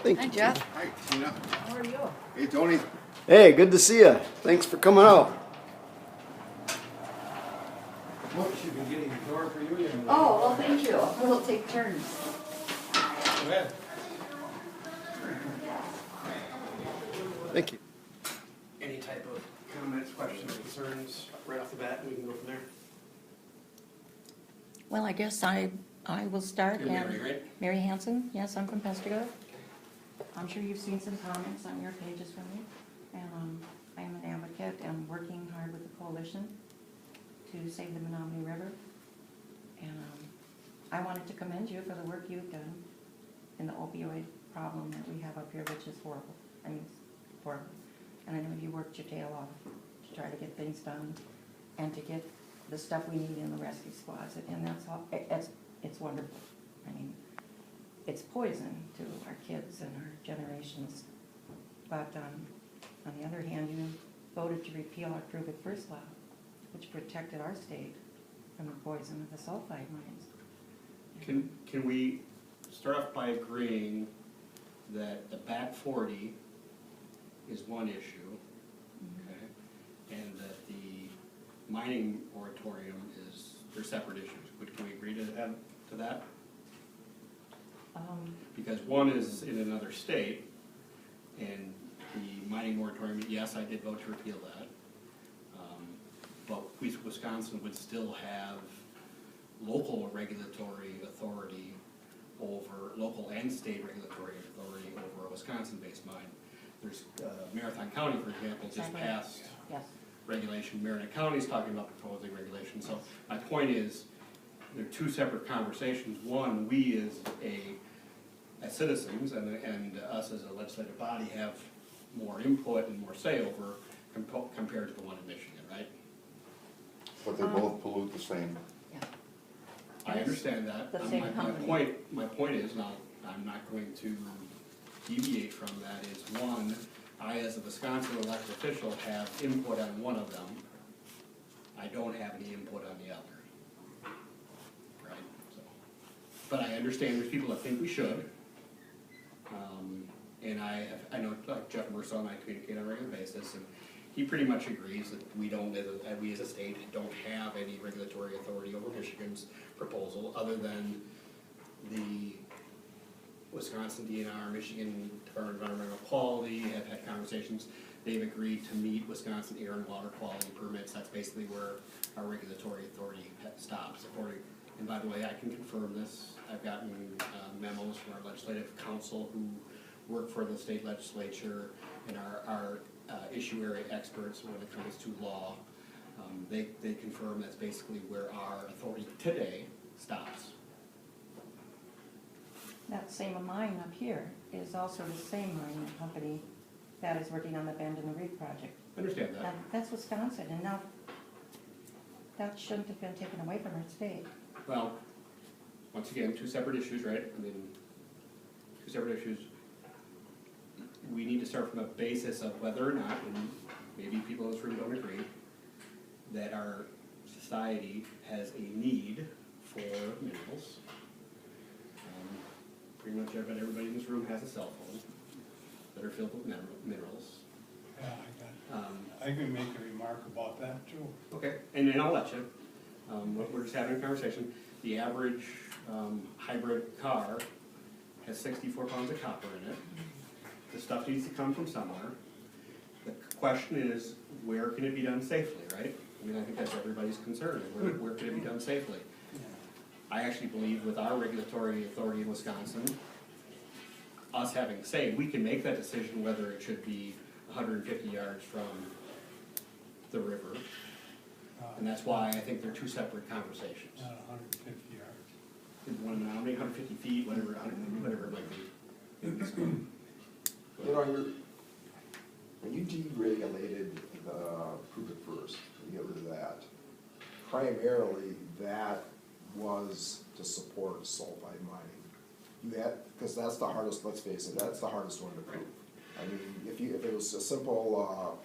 Thank Hi, you. Jeff. Hi, Tina. How are you? Hey, Tony. Hey, good to see you. Thanks for coming out. What, she's been getting a door for you? Oh, well, thank you. We'll take turns. Go ahead. Thank you. Any type of comments, questions, concerns, right off the bat, we can go from there. Well, I guess I will start. You're and- Mary, right? Mary Hanson, yes, I'm from Pestigo. I'm sure you've seen some comments on your pages from me. And I am an advocate and working hard with the coalition to save the Menominee River. And I wanted to commend you for the work you've done in the opioid problem that we have up here, which is horrible. I mean, it's horrible. And I know you worked your tail off to try to get things done and to get the stuff we need in the rescue squads. And that's all, it's wonderful. I mean, it's poison to our kids and our generations. But on the other hand, you voted to repeal our Prove It First law, which protected our state from the poison of the sulfide mines. Can we start off by agreeing that the back 40 is one issue, okay? And that the mining moratorium is, they're separate issues. Can we agree to that? Because one is in another state, and the mining moratorium, yes, I did vote to repeal that. But Wisconsin would still have local regulatory authority over, local and state regulatory authority over a Wisconsin-based mine. There's Marathon County, for example, just Exactly. passed Yes. regulation. Marin County's talking about proposing regulation. So my point is, they're two separate conversations. One, we as citizens and us as a legislative body have more input and more say over compared to the one in Michigan, right? But they both pollute the same. Yeah. I understand that. The same company. My point is, now, I'm not going to deviate from that, is one, I as a Wisconsin elected official have input on one of them. I don't have any input on the other. Right? So, but I understand there's people that think we should. And I know like Jeff Mercer and I communicate on a regular basis, and he pretty much agrees that we don't, we as a state don't have any regulatory authority over Michigan's proposal, other than the Wisconsin DNR, Michigan Department of Environmental Quality have had conversations. They've agreed to meet Wisconsin air and water quality permits. That's basically where our regulatory authority stops. And by the way, I can confirm this. I've gotten memos from our legislative council who work for the state legislature and our issue area experts when it comes to law. They confirm that's basically where our authority today stops. That same mine up here is also the same mining company that is working on the Bend in the Reef project. Understand that. Now, that's Wisconsin, and now that shouldn't have been taken away from our state. Well, once again, two separate issues, right? I mean, two separate issues. We need to start from a basis of whether or not, and maybe people in this room don't agree, that our society has a need for minerals. Pretty much everybody in this room has a cell phone that are filled with minerals. Yeah, I can make a remark about that too. Okay, and I'll let you. We're just having a conversation. The average hybrid car has 64 pounds of copper in it. The stuff needs to come from somewhere. The question is, where can it be done safely, right? I mean, I think that's everybody's concern. Where can it be done safely? I actually believe with our regulatory authority in Wisconsin, us having say, we can make that decision whether it should be 150 yards from the river. And that's why I think they're two separate conversations. Not 150 yards. One, how many, 150 feet, whatever it might be. You know, when you deregulated the Prove It First, you get rid of that, primarily that was to support sulfide mining. You had, because that's the hardest, let's face it, that's the hardest one to prove. I mean, if it was a simple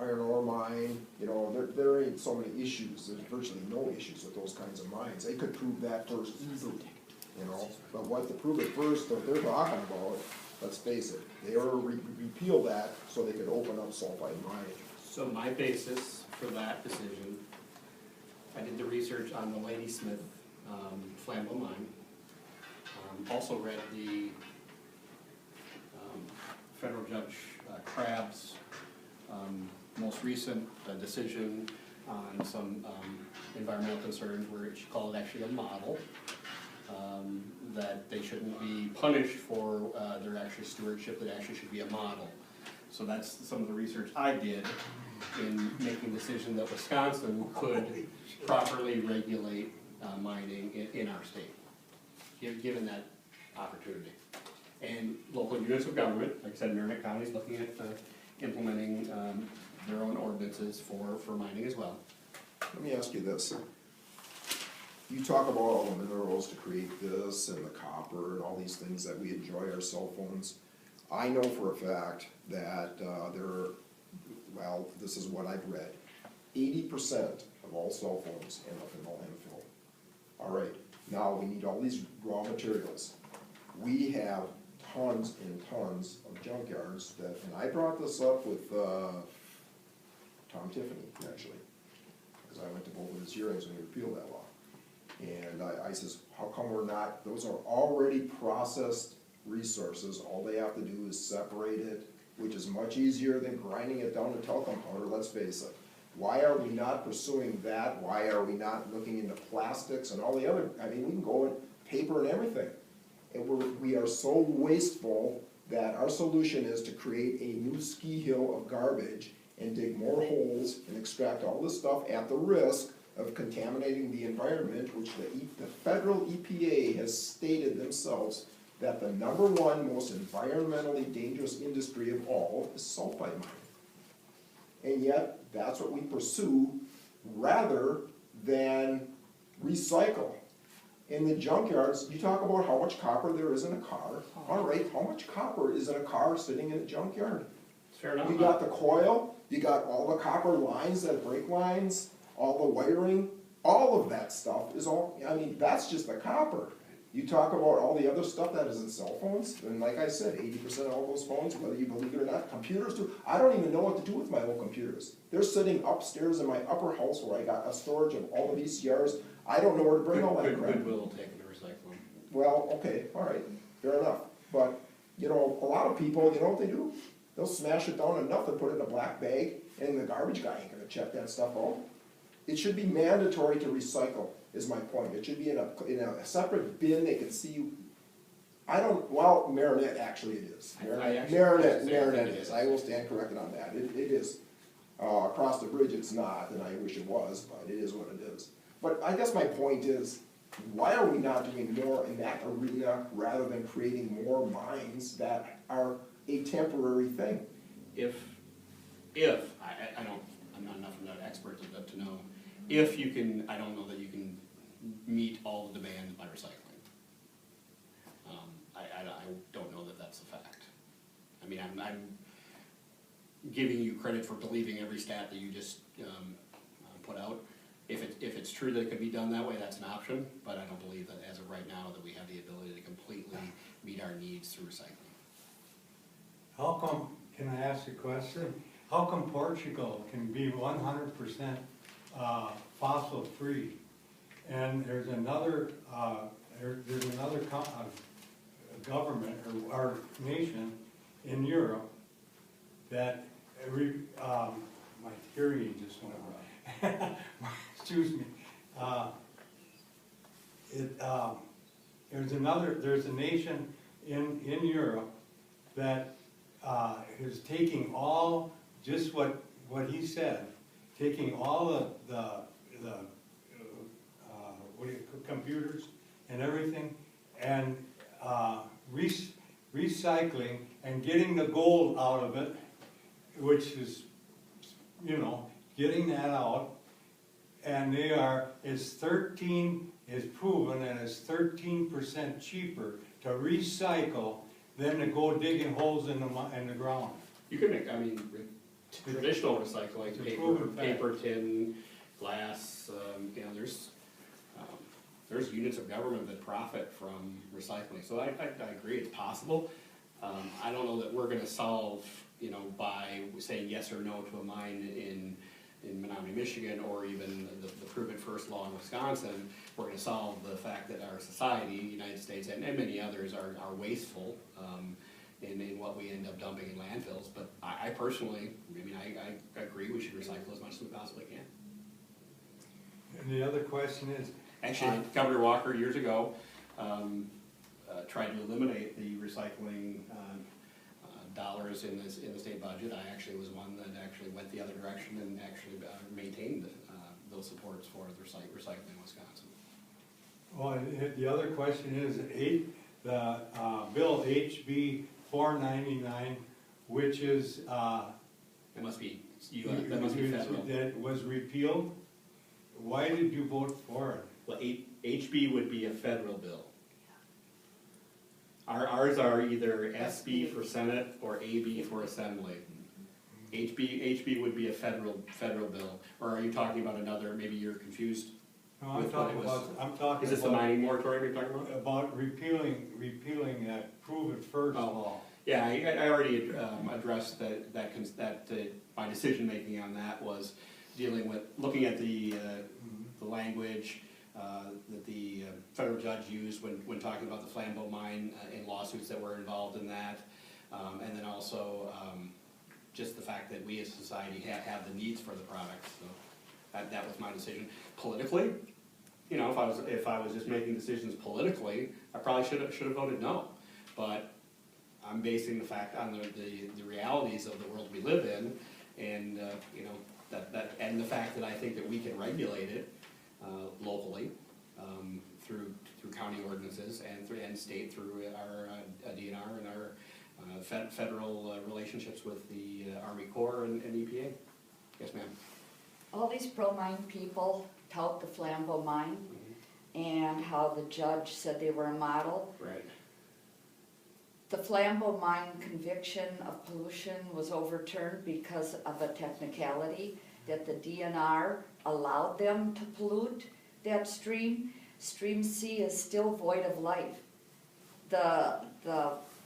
iron ore mine, you know, there ain't so many issues, there's virtually no issues with those kinds of mines. They could prove that first easily. you know? But what the Prove It First, that they're talking about, let's face it, they were repeal that so they could open up sulfide mining. So my basis for that decision, I did the research on the Ladysmith flammable mine. Also read the federal judge Crabb's most recent decision on some environmental concerns where she called it actually a model. That they shouldn't be punished for their actual stewardship, that actually should be a model. So that's some of the research I did in making the decision that Wisconsin could properly regulate mining in our state, given that opportunity. And local units of government, like I said, Merrimack County is looking at implementing their own ordinances for mining as well. Let me ask you this. You talk about all the minerals to create this and the copper and all these things that we enjoy our cell phones. I know for a fact that well, this is what I've read, 80% of all cell phones end up in the landfill. All right, now we need all these raw materials. We have tons and tons of junkyards that, and I brought this up with Tom Tiffany, actually, because I went to both of his hearings when he repealed that law. And I says, how come we're not, those are already processed resources, all they have to do is separate it, which is much easier than grinding it down to talcum powder, let's face it. Why are we not pursuing that? Why are we not looking into plastics and all the other, I mean, we can go in paper and everything. And we are so wasteful that our solution is to create a new ski hill of garbage and dig more holes and extract all this stuff at the risk of contaminating the environment, which the federal EPA has stated themselves that the #1 most environmentally dangerous industry of all is sulfide mining. And yet, that's what we pursue rather than recycle. In the junkyards, you talk about how much copper there is in a car. All right, how much copper is in a car sitting in a junkyard? Fair enough. You got the coil, you got all the copper lines, that brake lines, all the wiring, all of that stuff is all, I mean, that's just the copper. You talk about all the other stuff that is in cell phones, and like I said, 80% of all those phones, whether you believe it or not, computers too. I don't even know what to do with my old computers. They're sitting upstairs in my upper house where I got a storage of all the VCRs. I don't know where to bring all that crap. Goodwill will take them to recycle them. Well, okay, all right, fair enough. But, you know, a lot of people, you know what they do? They'll smash it down enough and put it in a black bag, and the garbage guy ain't gonna check that stuff out. It should be mandatory to recycle, is my point. It should be in a separate bin, they can see. I don't, well, Marinette, actually it is. Marinette it is. I will stand corrected on that. It is. Across the bridge, it's not, and I wish it was, but it is what it is. But I guess my point is, why are we not doing more in that arena rather than creating more mines that are a temporary thing? I'm not enough of an expert to know, if you can, I don't know that you can meet all the demand by recycling. I don't know that that's a fact. I mean, I'm giving you credit for believing every stat that you just put out. If it's true that it could be done that way, that's an option, but I don't believe that as of right now that we have the ability to completely meet our needs through recycling. How come, can I ask a question? How come Portugal can be 100% fossil free? And there's another, government or nation in Europe that my hearing just went wrong. Excuse me. There's a nation in Europe that is taking all, just what he said, taking all the computers and everything, and recycling and getting the gold out of it, which is, you know, getting that out, and it's proven that it's 13% cheaper to recycle than to go digging holes in the ground. You can make, I mean, traditional recycling, It's a proven fact. paper, tin, glass, you know, there's, there's units of government that profit from recycling, so I agree, it's possible. I don't know that we're gonna solve, you know, by saying yes or no to a mine in Menominee, Michigan, or even the Prove It First law in Wisconsin. We're gonna solve the fact that our society, United States, and many others are wasteful, in what we end up dumping in landfills, but I personally, I mean, I agree we should recycle as much as we possibly can. And the other question is, Actually, Governor Walker years ago tried to eliminate the recycling dollars in the state budget. I actually was one that actually went the other direction and actually maintained those supports for the recycling in Wisconsin. well, and the other question is, the Bill HB 499, which is, It must be, that must be federal. that was repealed. Why did you vote for it? Well, HB would be a federal bill. Ours are either SB for Senate or AB for Assembly. HB would be a federal bill, or are you talking about another, maybe you're confused? No, I'm With what talking it was- about, I'm talking Is this the about, mining moratorium you're talking about? repealing that Prove It First Oh. law. Yeah, I already addressed my decision-making on that was dealing with, looking at the language that the federal judge used when talking about the Flambeau mine and lawsuits that were involved in that. And then also just the fact that we as a society have the needs for the product, so that was my decision. Politically, you know, if I was just making decisions politically, I probably should have voted no. But I'm basing the fact on the realities of the world we live in, and you know, and the fact that I think that we can regulate it locally through county ordinances and state through our DNR and our federal relationships with the Army Corps and EPA. Yes, ma'am. All these pro-mine people tout the Flambeau mine and how the judge said they were a model. Right. The Flambeau mine conviction of pollution was overturned because of a technicality that the DNR allowed them to pollute that stream. Stream C is still void of life. The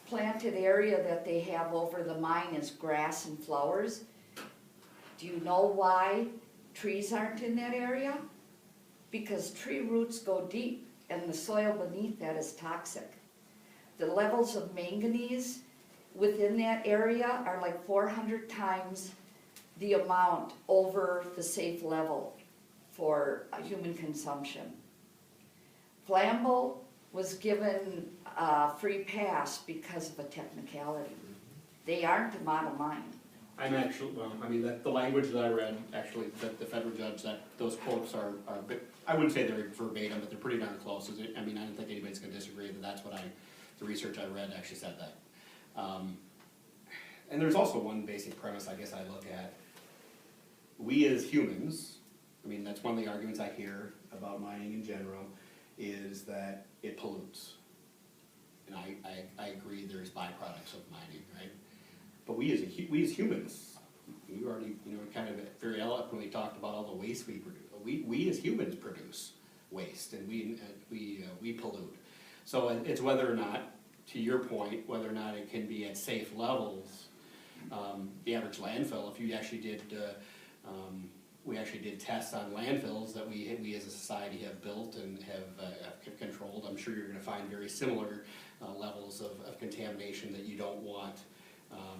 planted area that they have over the mine is grass and flowers. Do you know why trees aren't in that area? Because tree roots go deep and the soil beneath that is toxic. The levels of manganese within that area are like 400 times the amount over the safe level for human consumption. Flambeau was given a free pass because of a technicality. They aren't a model mine. I'm actually, well, I mean, the language that I read, actually, that the federal judge, that those quotes are a bit, I wouldn't say they're verbatim, but they're pretty darn close. I mean, I don't think anybody's gonna disagree that that's what the research I read actually said that. And there's also one basic premise I guess I look at. We as humans, I mean, that's one of the arguments I hear about mining in general, is that it pollutes. And I agree there's byproducts of mining, right? But we as humans, you already, you know, kind of very eloquently talked about all the waste we produce. We as humans produce waste, and we pollute. So it's whether or not, to your point, whether or not it can be at safe levels. The average landfill, if you actually did, we actually did tests on landfills that we as a society have built and have controlled. I'm sure you're going to find very similar levels of contamination that you don't want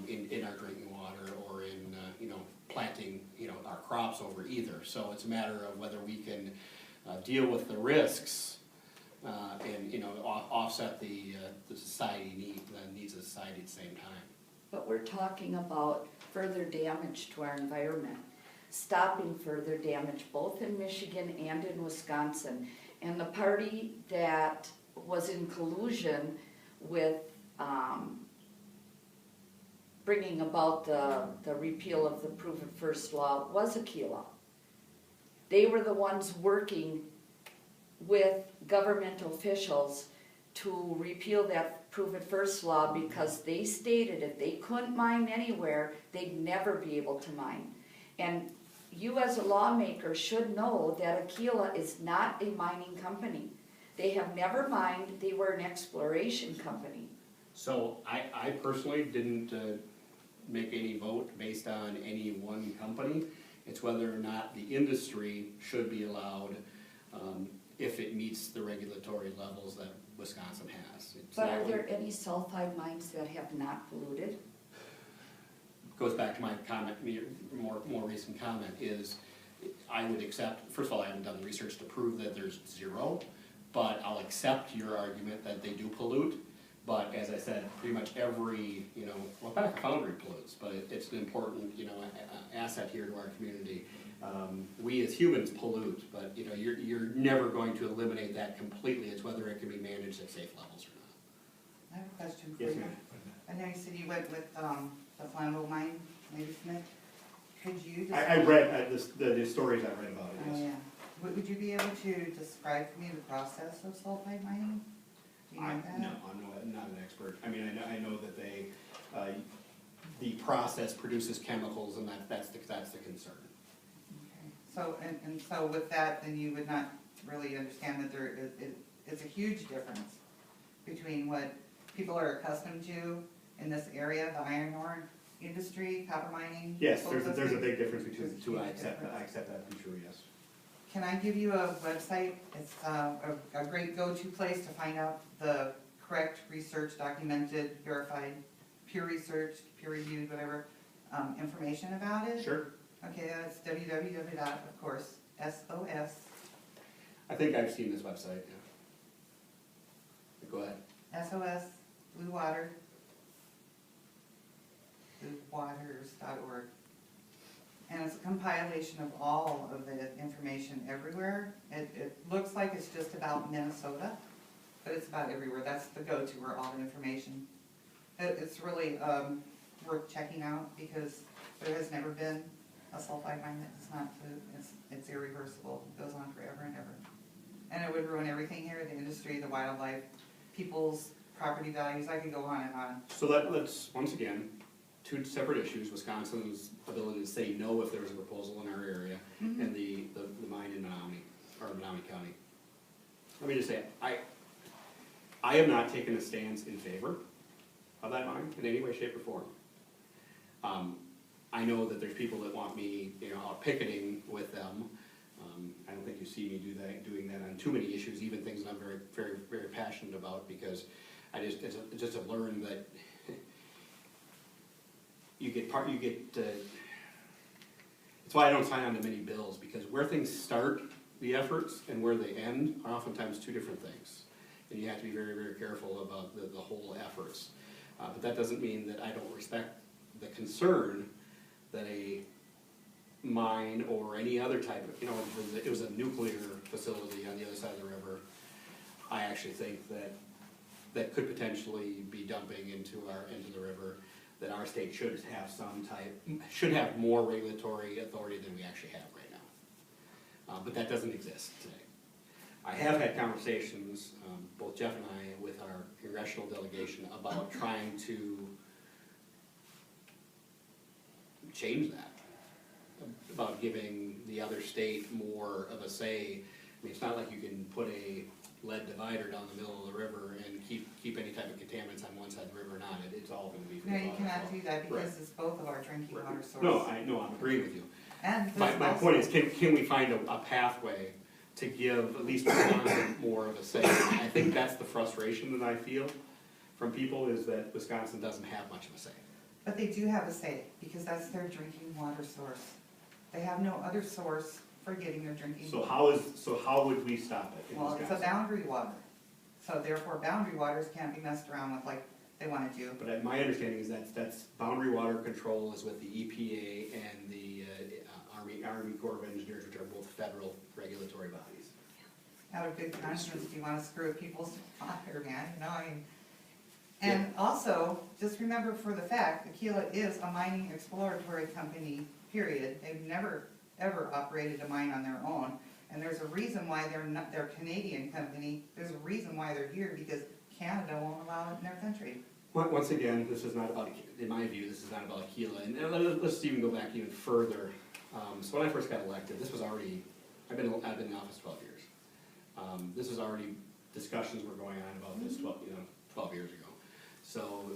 in our drinking water or in you know, planting, you know, our crops over either. So it's a matter of whether we can deal with the risks and, you know, offset the society the needs of society at the same time. But we're talking about further damage to our environment, stopping further damage both in Michigan and in Wisconsin. And the party that was in collusion with bringing about the repeal of the Prove It First law was Aquila. They were the ones working with government officials to repeal that Prove It First law because they stated if they couldn't mine anywhere, they'd never be able to mine. And you as a lawmaker should know that Aquila is not a mining company. They have never mined, they were an exploration company. So I personally didn't make any vote based on any one company. It's whether or not the industry should be allowed if it meets the regulatory levels that Wisconsin has. It's But not are like- there any sulfide mines that have not polluted? Goes back to my comment, more recent comment, is I would accept, first of all, I haven't done the research to prove that there's zero, but I'll accept your argument that they do pollute. But as I said, pretty much every, well, Back Foundry pollutes, but it's an important, asset here to our community. We as humans pollute, but, you're never going to eliminate that completely. It's whether it can be managed at safe levels or not. I have a question for Yes, you. ma'am. I know you said you went with the Flammable Mine, Lady Smith. Could you just? I read, the stories I read about it, Oh, yes. yeah. Would you be able to describe for me the process of sulfide mining? Do you know that? No, I'm not an expert. I mean, I know that they, the process produces chemicals and that's the concern. Okay. So, and so with that, then you would not really understand that there is a huge difference between what people are accustomed to in this area, the iron ore industry, copper mining? Yes, both those there's a things? big difference between There's the two. a I huge accept difference. that to be true, yes. Can I give you a website? It's a great go-to place to find out the correct research, documented, verified, peer-researched, peer-reviewed, whatever, information about it. Sure. Okay, that's www. Of course, SOS, I think I've seen this website, yeah. Go ahead. SOS, Blue Water, bluewaters.org. And it's a compilation of all of the information everywhere. It looks like it's just about Minnesota, but it's about everywhere. That's the go-to where all the information. It's really worth checking out because there has never been a sulfide mine that does not pollute. It's irreversible. It goes on forever and ever. And it would ruin everything here, the industry, the wildlife, people's property values. I could go on and on. So let's, once again, two separate issues, Wisconsin's ability to say no if there was a proposal in our area, and the mine in Menominee, or Menominee County. Let me just say, I have not taken a stance in favor of that mine in any way, shape, or form. I know that there's people that want me, out picketing with them. I don't think you see me doing that on too many issues, even things that I'm very, very, very passionate about, because I just have learned that it's why I don't sign on to many bills, because where things start, the efforts, and where they end are oftentimes two different things. And you have to be very, very careful about the whole efforts. But that doesn't mean that I don't respect the concern that a mine or any other type of, if it was a nuclear facility on the other side of the river, I actually think that could potentially be dumping into the river, that our state should have more regulatory authority than we actually have right now. But that doesn't exist today. I have had conversations, both Jeff and I, with our congressional delegation about trying to change that, about giving the other state more of a say. I mean, it's not like you can put a lead divider down the middle of the river and keep any type of contaminants on one side of the river or not. It's all gonna be. No, you cannot do that because Right. it's both of our drinking water sources. No, I'm agreeing with you. And My there's point also- is, can we find a pathway to give at least Wisconsin more of a say? I think that's the frustration that I feel from people, is that Wisconsin doesn't have much of a say. But they do have a say, because that's their drinking water source. They have no other source for getting their drinking. So how would we stop it in Well, it's a Wisconsin? boundary water, so therefore boundary waters can't be messed around with like they wanna do. But my understanding is that's boundary water control is with the EPA and the Army Corps of Engineers, which are both federal regulatory bodies. Out of good conscience, do you wanna screw with people's water, man, And also, just remember for the fact, Aquila is a mining exploratory company, period. They've never, ever operated a mine on their own. And there's a reason why they're a Canadian company. There's a reason why they're here, because Canada won't allow it in their country. Once again, this is not about, in my view, this is not about Aquila. And let's even go back even further. So when I first got elected, this was already, I've been in office 12 years. This was already discussions were going on about this 12 years ago. So,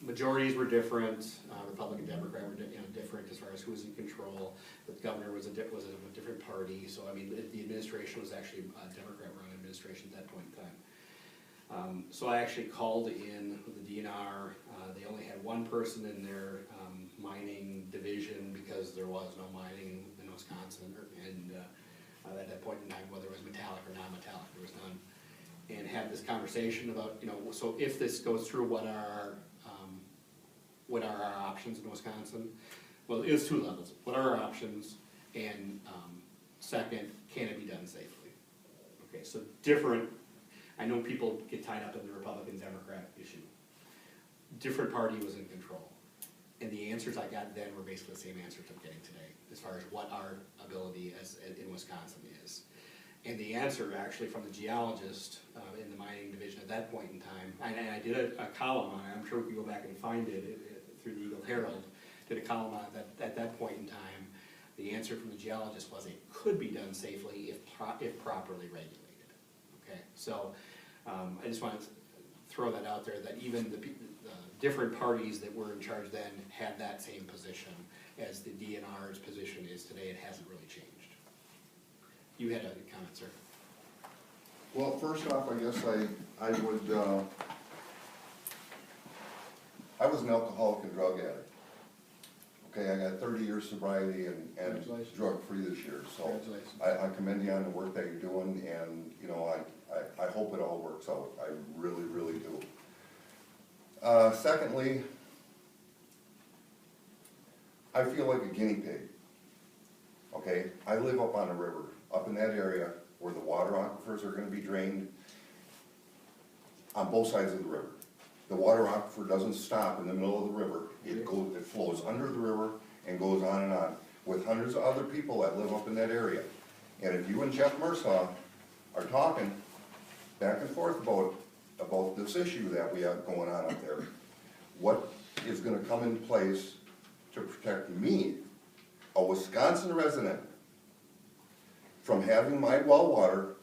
majorities were different, Republican, Democrat were different as far as who was in control. The governor was a different party, so I mean, the administration was actually a Democrat-run administration at that point in time. So I actually called in the DNR, they only had one person in their mining division because there was no mining in Wisconsin, and at that point in time, whether it was metallic or non-metallic, there was none. And had this conversation about, so if this goes through, what are our options in Wisconsin? Well, it's two levels. What are our options? And second, can it be done safely? Okay, so different, I know people get tied up in the Republican-Democrat issue. Different party was in control. And the answers I got then were basically the same answers I'm getting today, as far as what our ability in Wisconsin is. And the answer actually from the geologist in the mining division at that point in time, and I did a column on it, I'm sure we can go back and find it through the Eagle Herald, did a column on it at that point in time. The answer from the geologist was it could be done safely if properly regulated. Okay, so I just wanted to throw that out there, that even the different parties that were in charge then had that same position as the DNR's position is today. It hasn't really changed. You had a comment, sir. Well, first off, I guess I would, I was an alcoholic and drug addict. Okay, I got 30 years sobriety and Congratulations. drug-free this year, so Congratulations. I commend you on the work that you're doing, and, I hope it all works out. I really, really do. Secondly, I feel like a guinea pig. Okay, I live up on a river, up in that area where the water aquifers are gonna be drained on both sides of the river. The water aquifer doesn't stop in the middle of the river. It flows under the river and goes on, with hundreds of other people that live up in that area. And if you and Jeff Mursaw are talking back and forth about this issue that we have going on up there, what is gonna come in place to protect me, a Wisconsin resident, from having my well water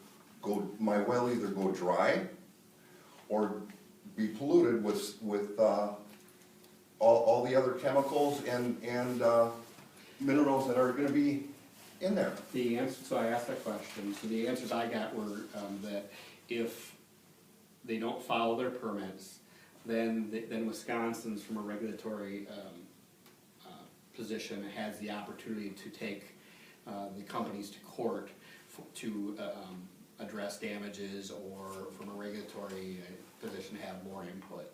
my well either go dry or be polluted with all the other chemicals and minerals that are gonna be in there. The answer, so I asked that question, so the answers I got were that if they don't follow their permits, then Wisconsin's, from a regulatory position, has the opportunity to take the companies to court to address damages, or from a regulatory position have more input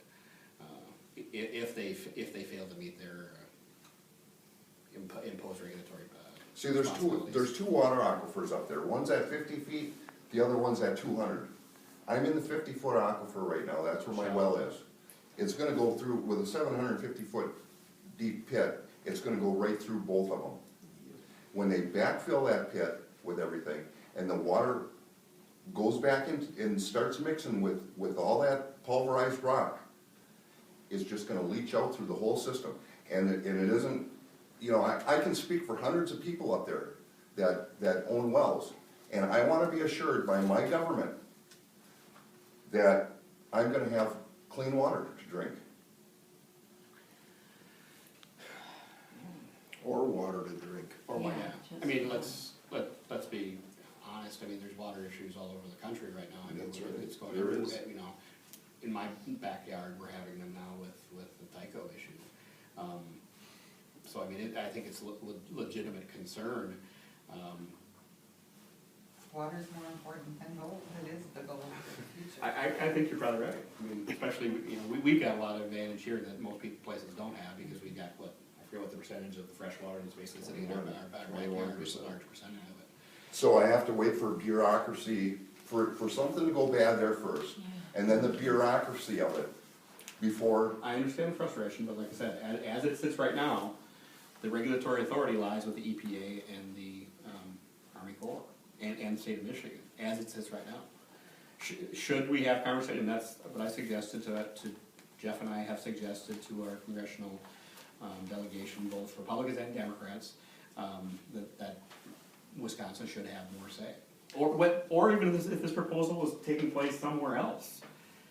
if they fail to meet their imposed regulatory See, there's two water aquifers up there. One's at 50 feet, the other one's at 200. I'm in the 50-foot aquifer right now, that's where my well is. It's gonna go through, with a 750-foot deep pit, it's gonna go right through both of them. When they backfill that pit with everything, and the water goes back in and starts mixing with all that pulverized rock, it's just gonna leach out through the whole system. And it isn't, I can speak for hundreds of people up there that own wells, and I wanna be assured by my government that I'm gonna have clean water to drink. Or water to drink. Or why Yeah, not? just- I mean, let's be honest, I mean, there's water issues all over the country right now. I mean, That's right. it's going There everywhere, is. in my backyard, we're having them now with the Tyco issue. So I mean, I think it's a legitimate concern. Water's more important than gold, it is the gold of the future. I think you're probably right. I mean, especially, we've got a lot of advantage here that most places don't have, because we've got I forget what the percentage of the fresh water that's basically sitting in our backyard, is a large percentage of it. So I have to wait for bureaucracy, for something to go bad there first, and then the bureaucracy of it before. I understand the frustration, but like I said, as it sits right now, the regulatory authority lies with the EPA and the Army Corps and the state of Michigan, as it sits right now. Should we have conversation, and that's what I suggested to Jeff, and I have suggested to our congressional delegation, both Republicans and Democrats, that Wisconsin should have more say. Or even if this proposal was taking place somewhere else.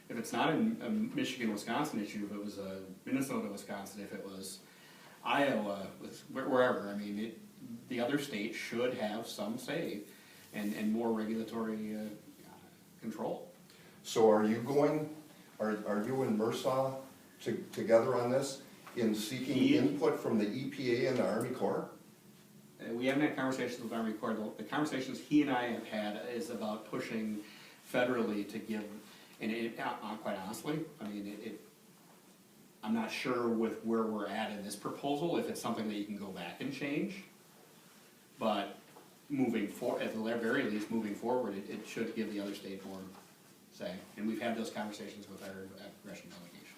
If it's not a Michigan, Wisconsin issue, if it was a Minnesota, Wisconsin, if it was Iowa, wherever, I mean, the other states should have some say and more regulatory control. So are you going, are you and MRSA together on this in seeking input from the EPA and the Army Corps? We haven't had conversations with Army Corps. The conversations he and I have had is about pushing federally to give, and quite honestly, I mean, I'm not sure with where we're at in this proposal, if it's something that you can go back and change. But moving forward, at the very least, moving forward, it should give the other state more say. And we've had those conversations with our congressional delegation.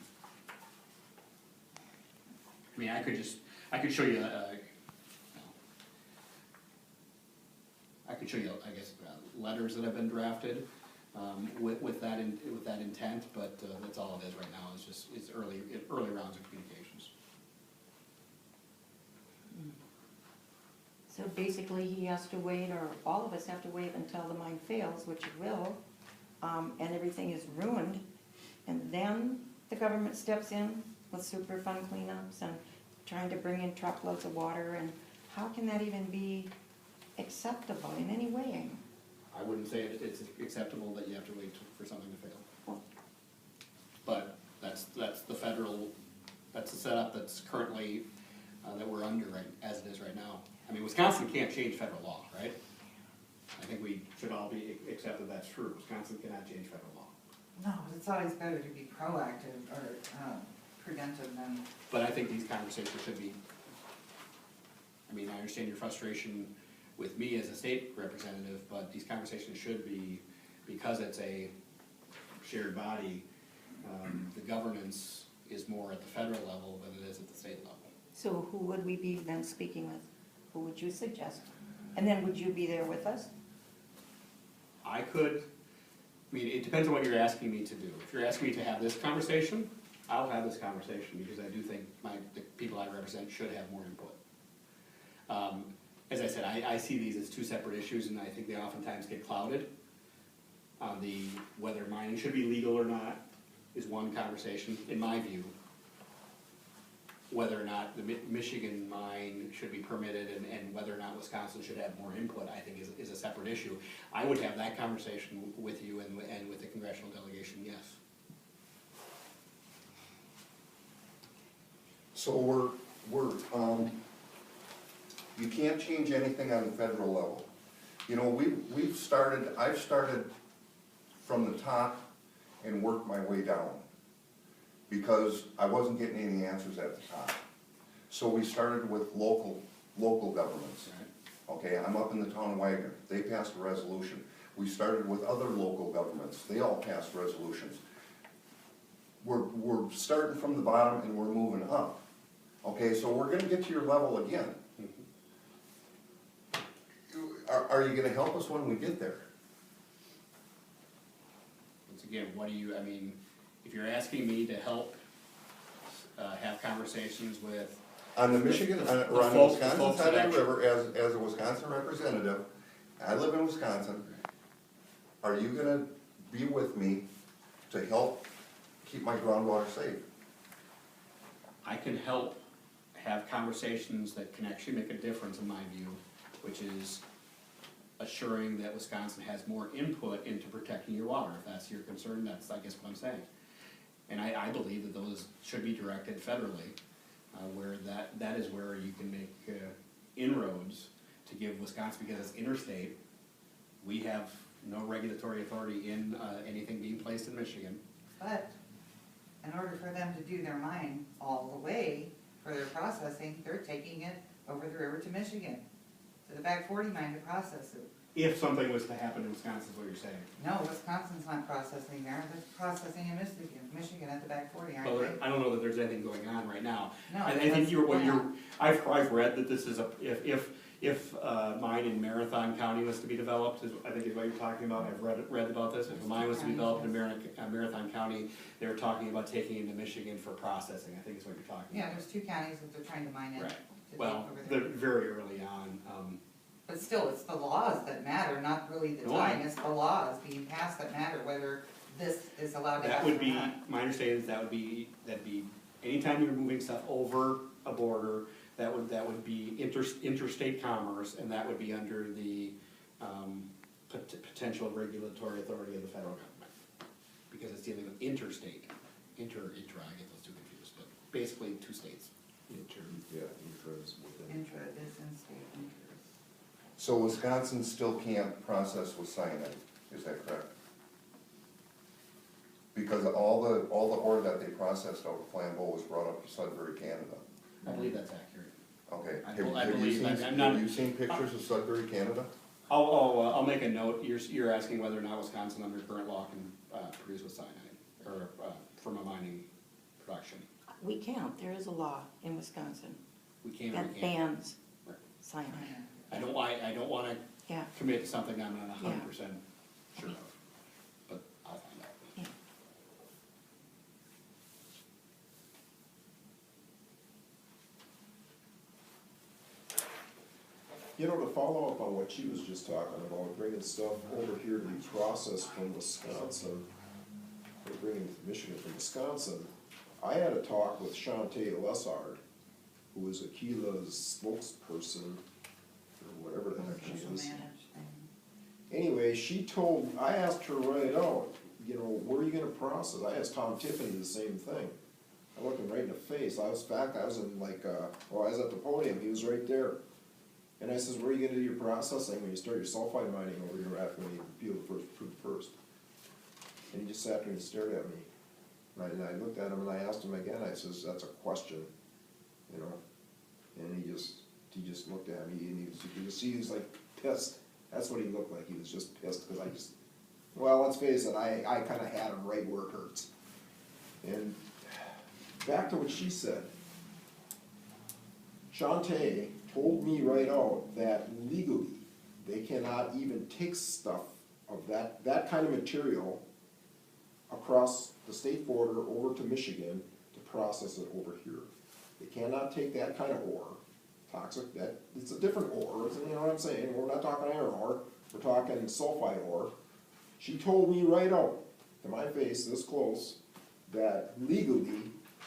I mean, I could show you, I guess, letters that have been drafted, with that intent, but, that's all it is right now, it's early rounds of communications. So basically, he has to wait, or all of us have to wait until the mine fails, which it will, and everything is ruined, and then the government steps in with Superfund cleanups and trying to bring in truckloads of water, and how can that even be acceptable in any way? I wouldn't say it's acceptable that you have to wait for something to fail. Well- But that's the federal, that's the setup that's currently, that we're under as it is right now. I mean, Wisconsin can't change federal law, right? I think we should all be accept that that's true. Wisconsin cannot change federal law. No, it's always better to be proactive or preventive than, But I think these conversations should be, I mean, I understand your frustration with me as a state representative, but these conversations should be, because it's a shared body, the governance is more at the federal level than it is at the state level. So who would we be then speaking with? Who would you suggest? And then would you be there with us? I mean, it depends on what you're asking me to do. If you're asking me to have this conversation, I'll have this conversation, because I do think the people I represent should have more input. As I said, I see these as two separate issues, and I think they oftentimes get clouded. Whether mining should be legal or not is one conversation, in my view. Whether or not the Michigan mine should be permitted and whether or not Wisconsin should have more input, I think is a separate issue. I would have that conversation with you and with the congressional delegation, yes. So you can't change anything on the federal level. You know, I've started from the top and worked my way down, because I wasn't getting any answers at the top. So we started with local governments. Okay, I'm up in the town of Wagner, they passed a resolution. We started with other local governments, they all passed resolutions. We're starting from the bottom and we're moving up. Okay, so we're gonna get to your level again. Are you gonna help us when we get there? Once again, I mean, if you're asking me to help have conversations with, On the Michigan, or on the Wisconsin side of the river, as a Wisconsin representative, I live in Wisconsin, are you gonna be with me to help keep my groundwater safe? I can help have conversations that can actually make a difference in my view, which is assuring that Wisconsin has more input into protecting your water. If that's your concern, that's, I guess, what I'm saying. And I believe that those should be directed federally, where that is where you can make inroads to give Wisconsin, because it's interstate. We have no regulatory authority in anything being placed in Michigan. but in order for them to do their mine all the way for their processing, they're taking it over the river to Michigan, to the Back 40 mine to process it. If something was to happen in Wisconsin, is what you're saying. No, Wisconsin's not processing there, they're processing in Michigan at the Back 40, aren't Well, they? I don't know that there's anything going on right now. No, I think that's the plan. I've read that this is if mine in Marathon County was to be developed, I think is what you're talking about. I've read about this. If a mine was to be developed in Marathon County, they were talking about taking it into Michigan for processing, I think is what you're talking Yeah, about. there's two counties that they're trying to mine in. Right. to take Well, over they're there. very early on. But still, it's the laws that matter, not really the No, I- time, it's the laws being passed that matter, whether this is allowed to That happen would or be, not. my understanding is that'd be anytime you're moving stuff over a border, that would be interstate commerce, and that would be under the, potential regulatory authority of the federal government. Because it's dealing with interstate, I get those two confused, but basically two states. Yeah, interest within. Intra is in state interest. So Wisconsin still can't process with cyanide, is that correct? Because all the ore that they processed out of Flambeau was brought up to Sudbury, Canada. I believe that's accurate. Okay. I Have you believe seen- that. I'm not- Have you seen pictures of Sudbury, Canada? I'll make a note, you're asking whether or not Wisconsin under current law can, produce with cyanide, or, from a mining production. We can't, there is a law in Wisconsin We can or that we can't. bans Right. cyanide. I don't wanna Yeah, commit to something I'm not Yeah. 100% sure of, but I'll find out. yeah. You know, to follow up on what she was just talking about, bringing stuff over here to be processed from Wisconsin, or bringing it to Michigan from Wisconsin, I had a talk with Shantae Lessard, who is Aquila's spokesperson, or whatever the heck she Social is. managed thing. Anyway, I asked her right out, you know, where are you gonna process? I asked Tom Tiffany the same thing. I looked him right in the face. I was in like, I was at the podium, he was right there. And I says, where are you gonna do your processing when you start your sulfide mining over here after when you peel the first fruit first? And he just sat there and stared at me. And I looked at him and I asked him again, I says, that's a question, you know? And he just looked at me and he was like pissed. That's what he looked like, he was just pissed, cause well, let's face it, I kinda had him right where it hurts. And back to what she said. Shantae told me right out that legally, they cannot even take stuff of that kind of material across the state border over to Michigan to process it over here. They cannot take that kind of ore, toxic, it's a different ore, you know what I'm saying? We're not talking iron ore, we're talking sulfide ore. She told me right out, to my face, this close, that legally,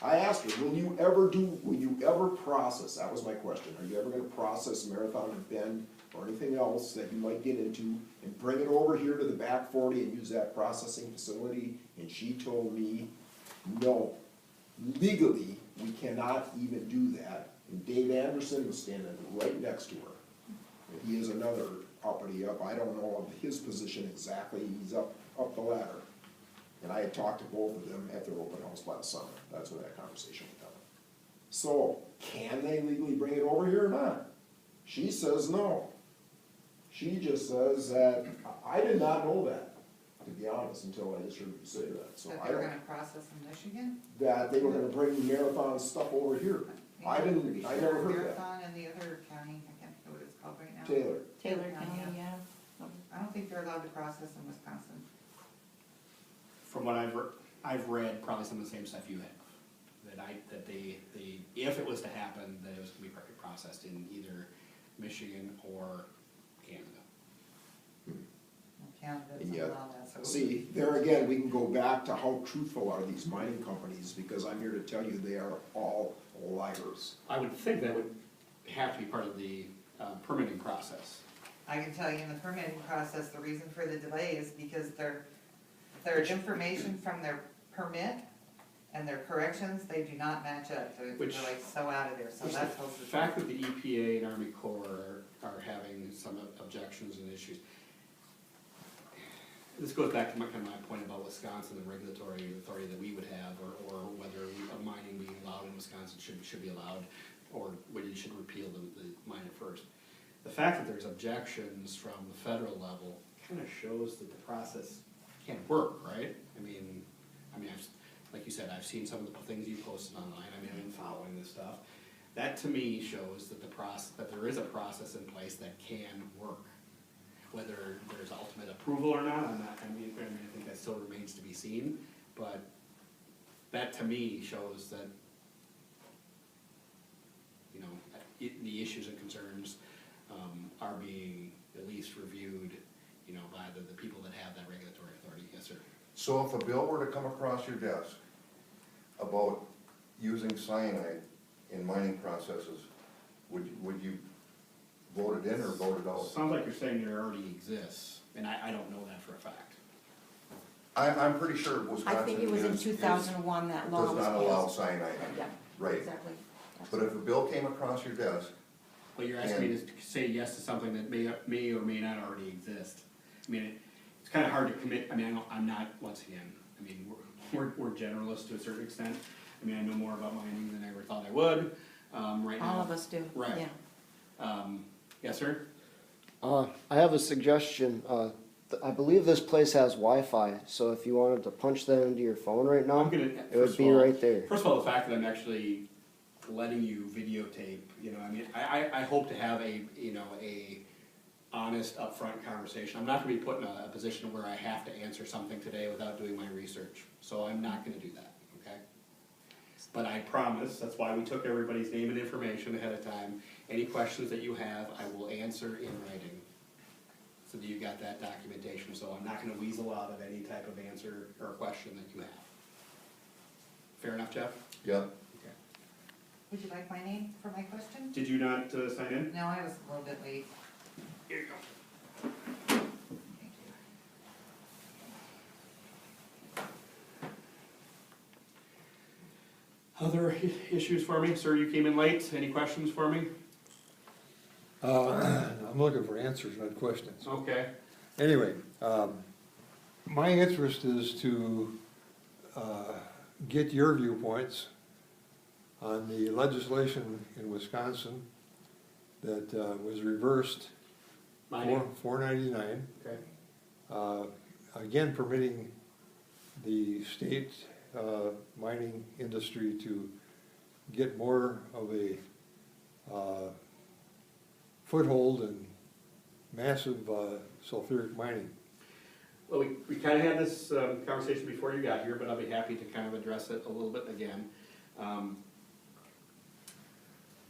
I asked her, will you ever process, that was my question, are you ever gonna process Marathon and Bend or anything else that you might get into and bring it over here to the back 40 and use that processing facility? And she told me, no, legally, we cannot even do that. And Dave Anderson was standing right next to her. And he is another uppity up, I don't know of his position exactly, he's up the ladder. And I had talked to both of them at their open house last summer, that's when that conversation went down. So, can they legally bring it over here or not? She says no. She just says that, I did not know that, to be honest, until I just heard you say that, so That I they're don't, gonna process in Michigan? that they were gonna bring Marathon stuff over here. I didn't, Pretty I sure never heard that. Marathon and the other county, I can't think of what it's called right now. Taylor, Taylor County, County, yeah. I don't think they're allowed to process in Wisconsin. From what I've read, probably some of the same stuff you have, that they, if it was to happen, that it was gonna be processed in either Michigan or Canada. Canada And doesn't yet, allow that, so. see, there again, we can go back to how truthful are these mining companies, because I'm here to tell you they are all liars. I would think that would have to be part of the permitting process. I can tell you in the permitting process, the reason for the delay is because their information from their permit and their corrections, they do not match up. They're Which- like so out of there, so Which that's the supposed to. fact that the EPA and Army Corps are having some objections and issues. This goes back to my point about Wisconsin, the regulatory authority that we would have, or whether mining being allowed in Wisconsin should be allowed, or whether you should repeal the miner first. The fact that there's objections from the federal level kind of shows that the process can't work, right? I mean, like you said, I've seen some of the things you posted online, I've been following this stuff. That to me shows that that there is a process in place that can work. Whether there's ultimate approval or not, I think that still remains to be seen, but that to me shows that, you know, the issues and concerns are being at least reviewed, you know, by the people that have that regulatory authority. Yes, sir. So if a bill were to come across your desk about using cyanide in mining processes, would you vote it in or vote it out? Sounds like you're saying it already exists, and I don't know that for a fact. I'm pretty sure I Wisconsin think it was in is- 2001 that law does was not allow passed. cyanide, Yeah, right? exactly. But if a bill came across your desk, What you're asking me is to say yes to something that may or may not already exist. I mean, it's kind of hard to commit, I mean, I'm not, once again, I mean, we're generalists to a certain extent. I mean, I know more about mining than I ever thought I would, right now. All of us do, Right. yeah. Yes, sir? I have a suggestion. I believe this place has Wi-Fi, so if you wanted to punch that into your phone right now, I'm gonna, it first would of be all- right there. First of all, the fact that I'm actually letting you videotape, you know, I mean, I hope to have a, you know, a honest, upfront conversation. I'm not gonna be put in a position where I have to answer something today without doing my research, so I'm not gonna do that, okay? But I promise, that's why we took everybody's name and information ahead of time. Any questions that you have, I will answer in writing, so that you got that documentation, so I'm not gonna weasel out of any type of answer or question that you have. Fair enough, Jeff? yeah, Okay. Would you like my name for my question? Did you not sign in? No, I was a little bit late. Here you go. Thank you. Other issues for me? Sir, you came in late. Any questions for me? I'm looking for answers, not questions. Okay. Anyway, my interest is to get your viewpoints on the legislation in Wisconsin that was reversed, Mining. 499, Okay. again permitting the state mining industry to get more of a foothold in massive sulfuric mining. Well, we kind of had this conversation before you got here, but I'll be happy to kind of address it a little bit again.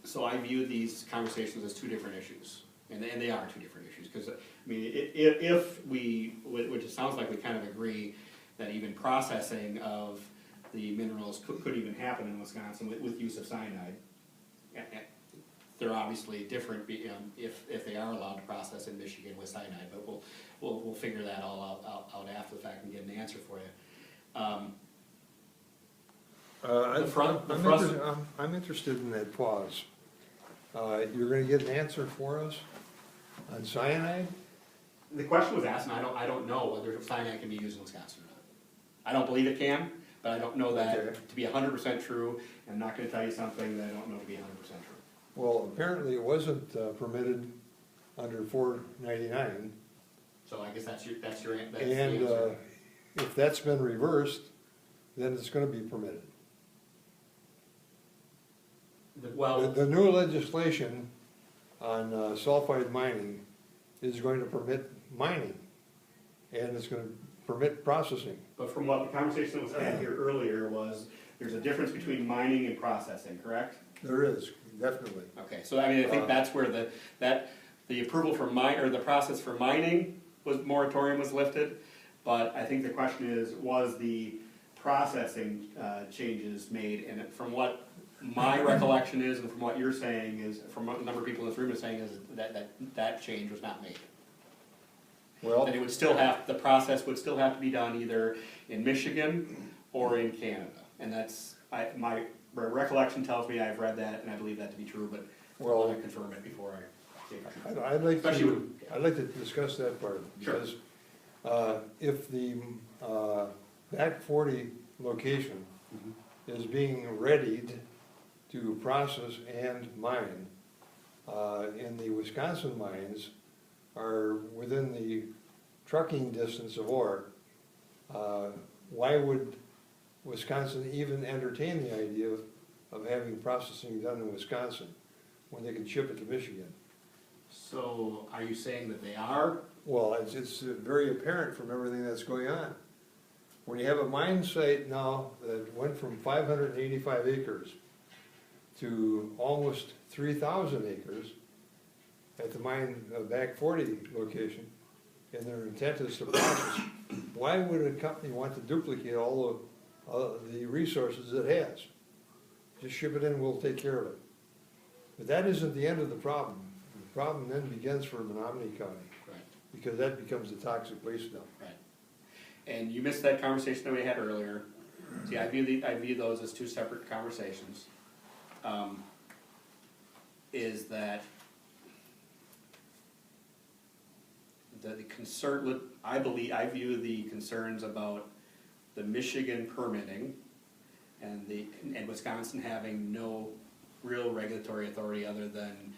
So I view these conversations as two different issues, and they are two different issues, because, I mean, if we, which it sounds like we kind of agree, that even processing of the minerals could even happen in Wisconsin with use of cyanide. They're obviously different if they are allowed to process in Michigan with cyanide, but we'll figure that all out after the fact and get an answer for you. I'm interested in that clause. You're gonna get an answer for us on cyanide? The question was asked, and I don't know whether cyanide can be used in Wisconsin or not. I don't believe it can, but I don't know Okay. that to be 100% true, and I'm not gonna tell you something that I don't know to be 100% true. Well, apparently it wasn't permitted under 499, So I guess that's the and answer. if that's been reversed, then it's gonna be permitted. Well, The new legislation on sulfide mining is going to permit mining, and it's gonna permit processing. but from what the conversation that was had here earlier was, there's a difference between mining and processing, correct? There is, definitely. Okay, so I mean, I think that's where the approval for or the process for mining moratorium was lifted, but I think the question is, was the processing changes made, and from what my recollection is, and from what you're saying is, from what a number of people in this room are saying, is that change was not made. Well, That it would still the process would still have to be done either in Michigan or in Canada, and that's, my recollection tells me I've read that, and I believe that to be true, but I Well- want to confirm it before I take it. I'd like to discuss that part, Sure. because if the Back 40 location is being readied to process and mine, and the Wisconsin mines are within the trucking distance of ore, why would Wisconsin even entertain the idea of having processing done in Wisconsin when they can ship it to Michigan? So, are you saying that they are? Well, it's very apparent from everything that's going on. When you have a mine site now that went from 585 acres to almost 3,000 acres, at the mine, back 40 location, and their intent is to process, why would a company want to duplicate all the resources it has? Just ship it in, we'll take care of it. But that isn't the end of the problem. The problem then begins for Menominee County, Right, because that becomes a toxic waste dump. right. And you missed that conversation that we had earlier. See, I view those as two separate conversations. Is that the concern, I view the concerns about the Michigan permitting and Wisconsin having no real regulatory authority other than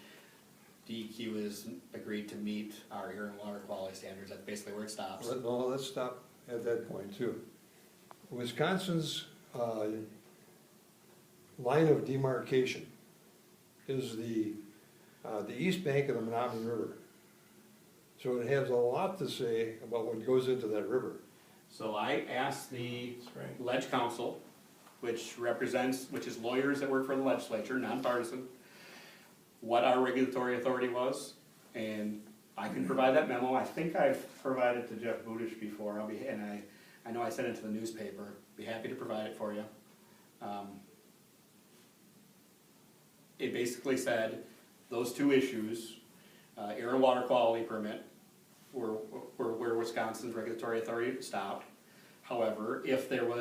DEQ has agreed to meet our air and water quality standards. That's basically where it stops. No, let's stop at that point too. Wisconsin's line of demarcation is the east bank of the Menominee River. So it has a lot to say about what goes into that river. So I asked the Ledge Council, which is lawyers that work for the legislature, nonpartisan, what our regulatory authority was, and I can provide that memo. I think I've provided to Jeff Budish before. I know I sent it to the newspaper. Be happy to provide it for you. It basically said those two issues, air and water quality permit, were where Wisconsin's regulatory authority stopped. However, if the mine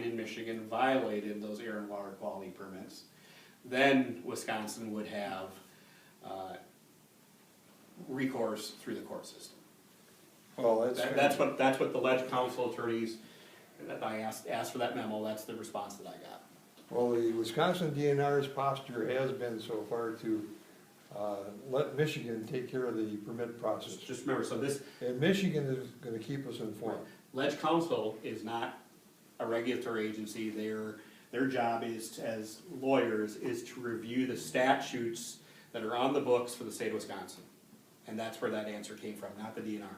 in Michigan violated those air and water quality permits, then Wisconsin would have recourse through the court system. Well, That's what the Ledge Council attorneys, that I asked for that memo, that's the response that I got. well, the Wisconsin DNR's posture has been so far to let Michigan take care of the permit process. Just remember, so this, And Michigan is gonna keep us informed. Ledge Council is not a regulatory agency. Their job is, as lawyers, is to review the statutes that are on the books for the state of Wisconsin. And that's where that answer came from, not the DNR.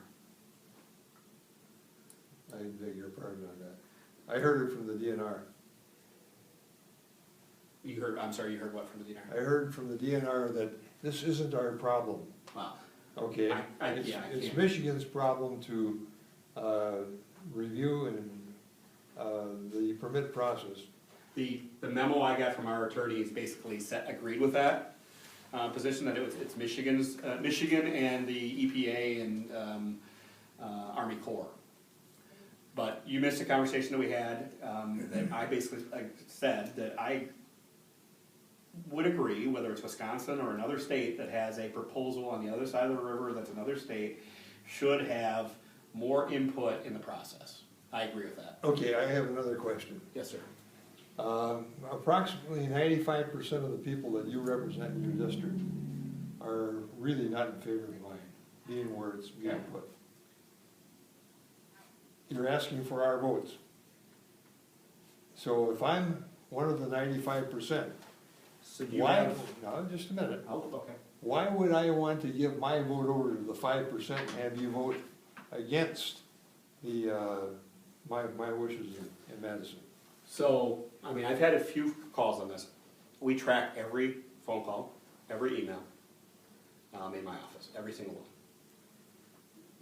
I beg your pardon on that. I heard it from the DNR. I'm sorry, you heard what from the DNR? I heard from the DNR that this isn't our problem, Wow. okay? It's can't. Michigan's problem to review and the permit process. The memo I got from our attorneys basically agreed with that position, that it's Michigan and the EPA and Army Corps. But you missed a conversation that we had, that I basically said that I would agree, whether it's Wisconsin or another state that has a proposal on the other side of the river that's another state, should have more input in the process. I agree with that. Okay, I have another question. Yes, sir. Approximately 95% of the people that you represent in your district are really not in favor of the line, being where it's being Okay. put. You're asking for our votes. So if I'm one of the 95%, So do you why, have? now, just a minute, Oh, okay. why would I want to give my vote over to the 5% and have you vote against the, my wishes in Madison? So, I mean, I've had a few calls on this. We track every phone call, every email, in my office, every single one.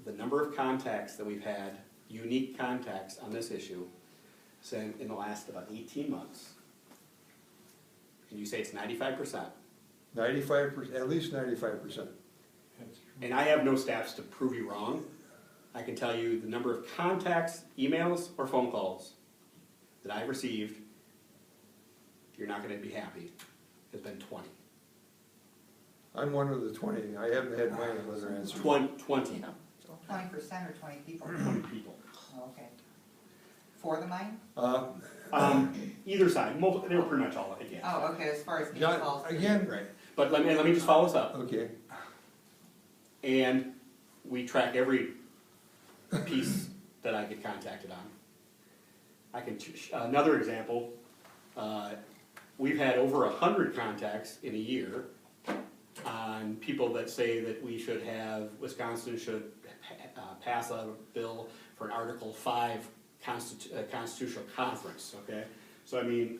The number of contacts that we've had, unique contacts on this issue, in the last about 18 months. And you say it's 95%. 95%, at least 95%. And I have no stats to prove you wrong. I can tell you the number of contacts, emails, or phone calls that I've received, you're not gonna be happy, has been 20. I'm one of the 20, I haven't had mine unless answered. 20 20% or 20 people? 20 people. Oh, okay. For the mine? Either side, they were pretty much all against. Oh, okay, as far as John, calls. again, Right, but let me just follow this up. okay, And we track every piece that I get contacted on. I can, another example, we've had over 100 contacts in a year on people that say that Wisconsin should pass a bill for an Article 5 constitutional conference, okay? So I mean,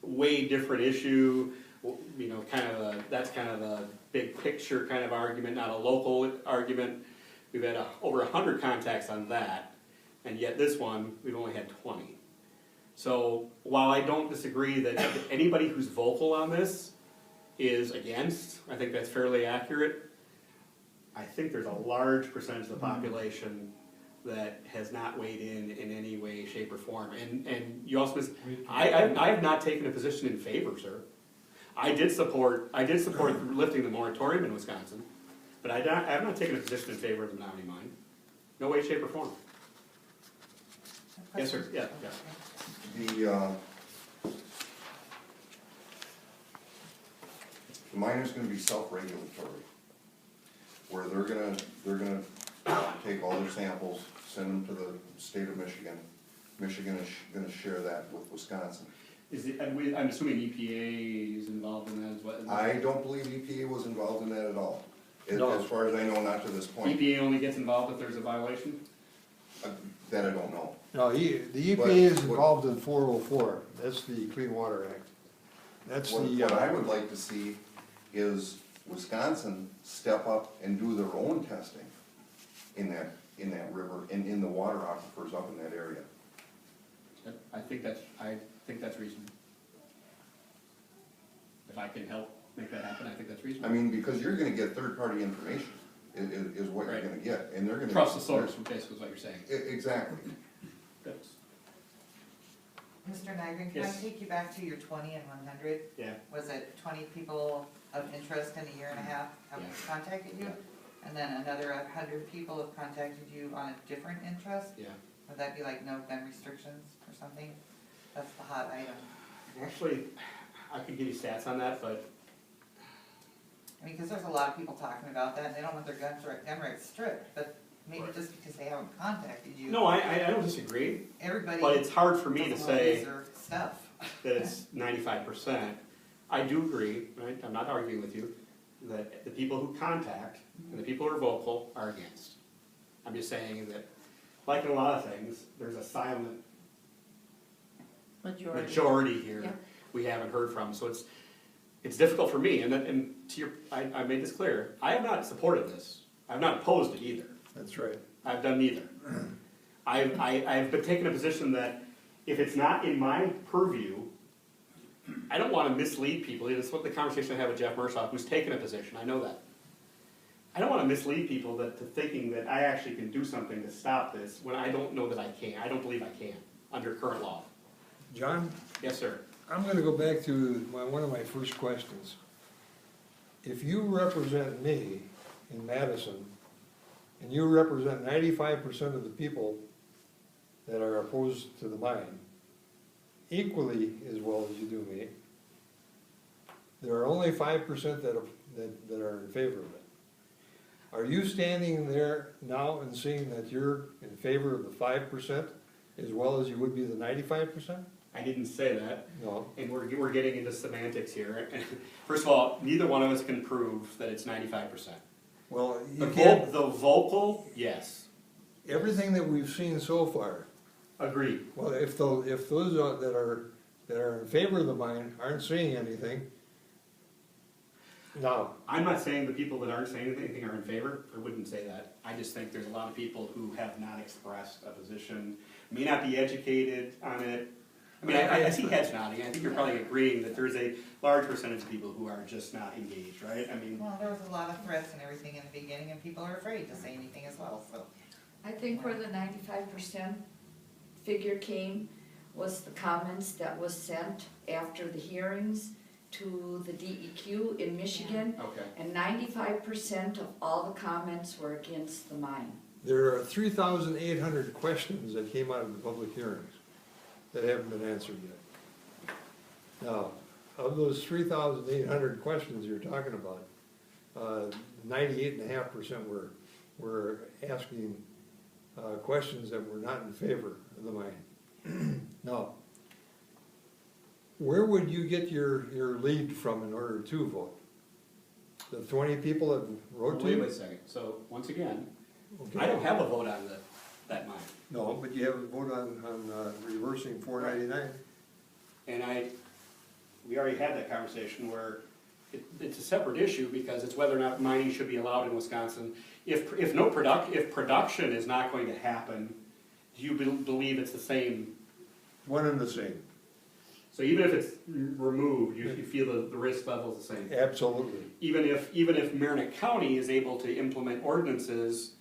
way different issue, you know, that's kind of a big picture kind of argument, not a local argument. We've had over 100 contacts on that, and yet this one, we've only had 20. So while I don't disagree that anybody who's vocal on this is against, I think that's fairly accurate. I think there's a large percentage of the population that has not weighed in any way, shape, or form. And you also, I have not taken a position in favor, sir. I did support lifting the moratorium in Wisconsin, but I have not taken a position in favor of the Menominee Mine. No way, shape, or form. Yes, sir. Yeah. The mine is gonna be self-regulatory, where they're gonna take all their samples, send them to the state of Michigan. Michigan is gonna share that with Wisconsin. I'm assuming EPA is involved in that as well? I don't believe EPA was involved in that at all. No. As far as I know, not to this point. EPA only gets involved if there's a violation? That I don't know. No, the But EPA is what- involved in 404, that's the Clean Water Act. That's What I would like to see is Wisconsin step up and do their own testing in that river and in the water aquifers up in that area. I think that's reasonable. If I can help make that happen, I think that's I reasonable. mean, because you're gonna get third-party information, is what you're Right. gonna get, and they're gonna. Trust the source, basically is what you're saying. Exactly. That's- Mr. Nygren, can I Yes. take you back to your 20 and 100? Yeah, Was it 20 people of interest in a year and a half have Yeah. contacted you? Yeah. And then another 100 people have contacted you on a different interest? yeah. Would that be like no gun restrictions or something? That's the hot item. Actually, I could give you stats on that, but I mean, because there's a lot of people talking about that, and they don't want their gun rights stripped, but maybe Right. just because they haven't contacted you. no, I don't disagree. Everybody. But it's hard for me to doesn't wanna say lose their stuff. that it's 95%. I do agree, right, I'm not arguing with you, that the people who contact and the people who are vocal are against. I'm just saying that, like in a lot of things, there's a silent majority here Yeah. we haven't heard from, so it's difficult for me, and to your, I made this clear, I have not supported this, I've not opposed it either, That's right. I've done neither. I've been taking a position that if it's not in my purview, I don't wanna mislead people, it's what the conversation I had with Jeff Mershoff, who's taken a position, I know that. I don't wanna mislead people to thinking that I actually can do something to stop this, when I don't know that I can, I don't believe I can, under current law. John, Yes, sir. I'm gonna go back to one of my first questions. If you represent me in Madison, and you represent 95% of the people that are opposed to the mine, equally as well as you do me, there are only 5% that are in favor of it. Are you standing there now and saying that you're in favor of the 5% as well as you would be the 95%? I didn't say that, No. and we're getting into semantics here. First of all, neither one of us can prove that it's 95%. Well, The you can't, the vocal, yes, everything that we've seen so far, agreed. well, if those that are in favor of the mine aren't saying anything, now, I'm not saying the people that aren't saying anything are in favor, I wouldn't say that. I just think there's a lot of people who have not expressed a position, may not be educated on it. I mean, I see heads nodding, I think you're probably agreeing that there's a large percentage of people who are just not engaged, right? I mean, Well, there was a lot of threats and everything in the beginning, and people are afraid to say anything as well, so. I think where the 95% figure came was the comments that was sent after the hearings to the DEQ in Michigan. okay. And 95% of all the comments were against the mine. there are 3,800 questions that came out of the public hearings that haven't been answered yet. Now, of those 3,800 questions you're talking about, 98.5% were asking questions that were not in favor of the mine. Now, where would you get your lead from in order to vote? The 20 people that wrote to Wait you? a second, so, once again, Okay. I don't have a vote on that mine. No, but you have a vote on reversing 499. And we already had that conversation where it's a separate issue because it's whether or not mining should be allowed in Wisconsin. If production is not going to happen, do you believe it's the same? One and the same, So even if it's removed, you feel the risk level is the same? absolutely. Even if Marinette County is able to implement ordinances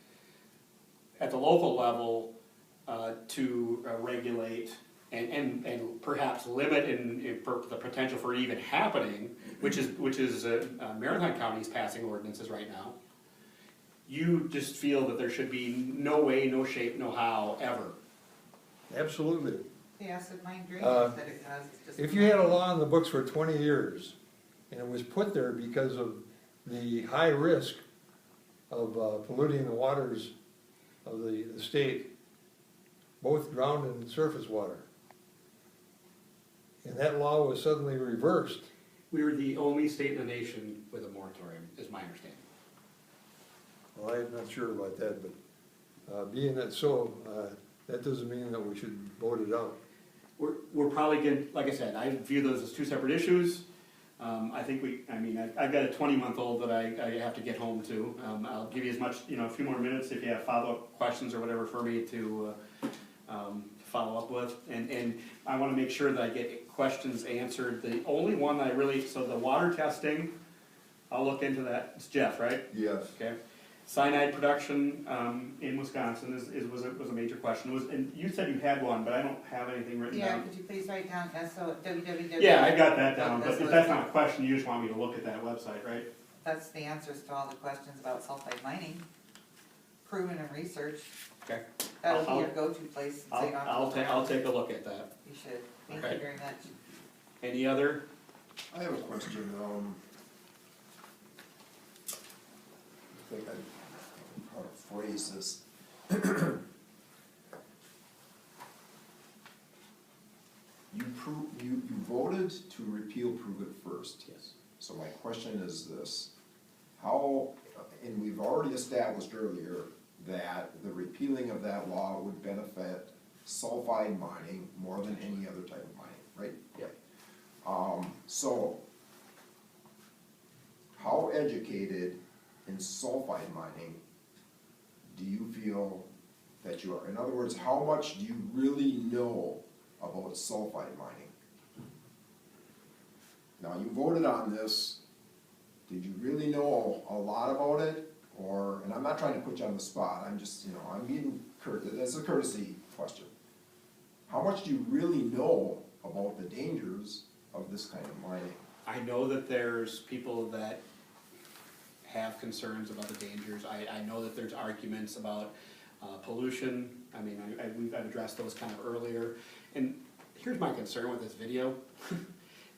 at the local level to regulate and perhaps limit the potential for it even happening, which is Marathon County's passing ordinances right now. You just feel that there should be no way, no shape, no how, ever. Absolutely. The acid mine drainage Uh, that it has, it's just. If you had a law in the books for 20 years, and it was put there because of the high risk of polluting the waters of the state, both ground and surface water, and that law was suddenly reversed, We were the only state in the nation with a moratorium, is my understanding. well, I'm not sure about that, but being that so, that doesn't mean that we should vote it out. We're probably going, like I said, I view those as two separate issues. I think I've got a 20-month-old that I have to get home to. I'll give you as much, a few more minutes if you have follow-up questions or whatever for me to follow up with. And I want to make sure that I get questions answered. The only one that so the water testing, I'll look into that. It's Jeff, right? Yes. Okay. Cyanide production in Wisconsin was a major question. And you said you had one, but I don't have anything written Yeah, down. could you please write down www. Yeah, I got that down, but if SO that's not a question, you just want me to look at that website, right? That's the answers to all the questions about sulfide mining, proven and researched. Okay. That'll be I'll- your go-to place. so you don't have to look I'll around. take a look at that. You should. Thank Okay. you very much. Any other? I have a question, I think how to phrase this. You voted to repeal Prove It First. Yes. So my question is this, how, and we've already established earlier that the repealing of that law would benefit sulfide mining more than any other type of mining, right? Yep. So, how educated in sulfide mining do you feel that you are? In other words, how much do you really know about sulfide mining? Now, you voted on this, did you really know a lot about it? Or, and I'm not trying to put you on the spot, I'm just, I'm being that's a courtesy question. How much do you really know about the dangers of this kind of mining? I know that there's people that have concerns about the dangers. I know that there's arguments about pollution. I mean, I've addressed those kind of earlier. And here's my concern with this video,